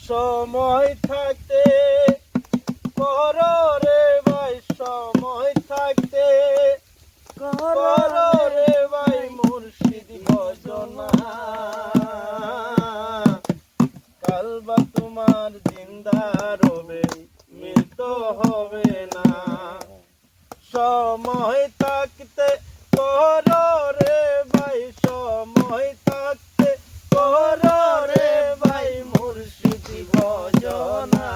সময় থাকতে করো রে ভাই, সময় থাকতে করো রে ভাই মুর্শিদ ভজনা। কালবা তোমার জিন্দা রবে, মৃত্যু হবে না। সময় থাকতে করো রে ভাই, সময় থাকতে করো রে ভাই মুর্শিদ ভজনা।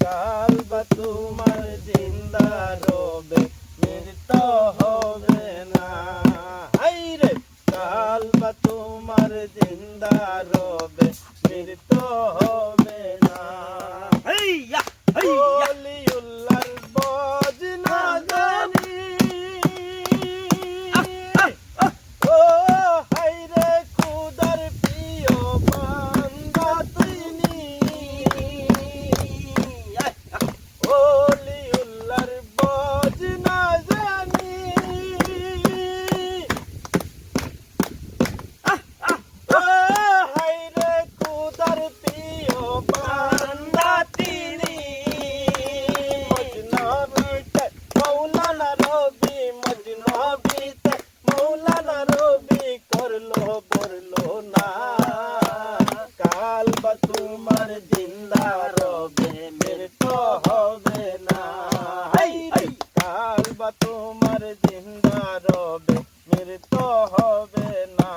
কালবা তোমার জিন্দা রবে, মৃত্যু হবে না। হাইরে কালবা তোমার জিন্দা রবে, মৃত্যু হবে না। হেইয়া ওলিউল্লাহর বজ না জানি, ও হাইরে খুদার প্রিয় বান্দা তিনি। ওলিউল্লাহর বজ না জানি, ও হাইরে খুদার প্রিয় বান্দা তিনি। মজনবিতে মৌলানা রবি, মজনবিতে মৌলানা রবি করলো বললো না। কালবা তোমার জিন্দা রবে, মৃত্যু হবে না। কালবা তোমার জিন্দা রবে, মৃত্যু হবে না।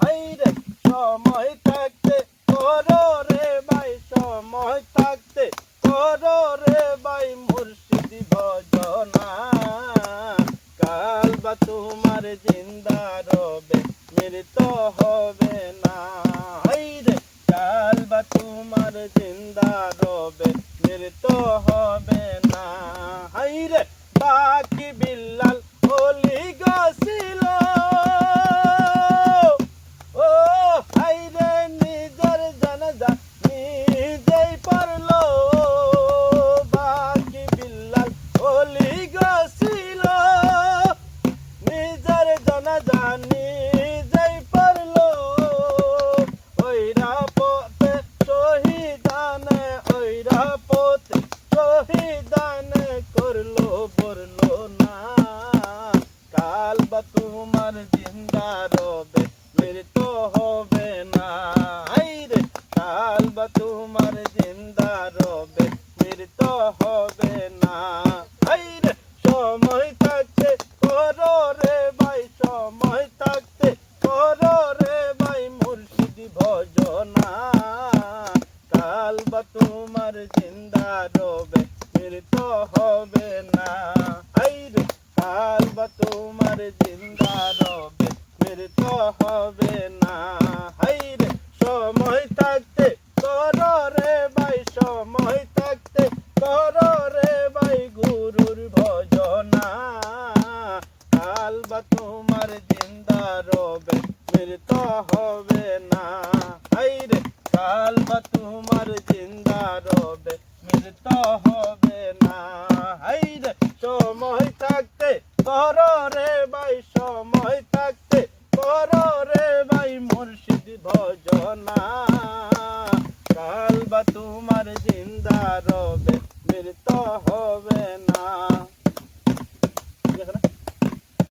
হাইরে সময় থাকতে করো রে ভাই, সময় থাকতে করো রে ভাই মুর্শিদ ভজনা। কালবা তোমার জিন্দা রবে, মৃত্যু হবে না। হাইরে কালবা তোমার জিন্দা রবে, মৃত্যু হবে না। হাইরে বাকি বিল্লাল ওলি গছিল, ও হাইরে নিজের জানাজা নিজেই পড়লো। বাকি বিল্লাল ওলি গছিল, নিজের জানাজা নিজেই পড়লো। ওইরা পথে শহীদানে, ওইরা পথে শহীদানে করলো বললো না। কালবা তোমার জিন্দা রবে, মৃত্যু হবে না। হাইরে কালবা তোমার জিন্দা রবে, মৃত্যু হবে না। হাইরে সময় থাকতে করো রে ভাই, সময় থাকতে করো রে ভাই মুর্শিদ ভজনা। কালবা তোমার জিন্দা রবে, মৃত্যু হবে না। হাইরে কালবা তোমার জিন্দা রবে, মৃত্যু হবে না। হাইরে সময় থাকতে করো রে ভাই, সময় থাকতে করো রে ভাই গুরুর ভজনা। কালবা তোমার জিন্দা রবে, মৃত্যু হবে না। হাইরে কালবা তোমার জিন্দা রবে, মৃত্যু হবে না। হাইরে সময় থাকতে করো রে ভাই, সময়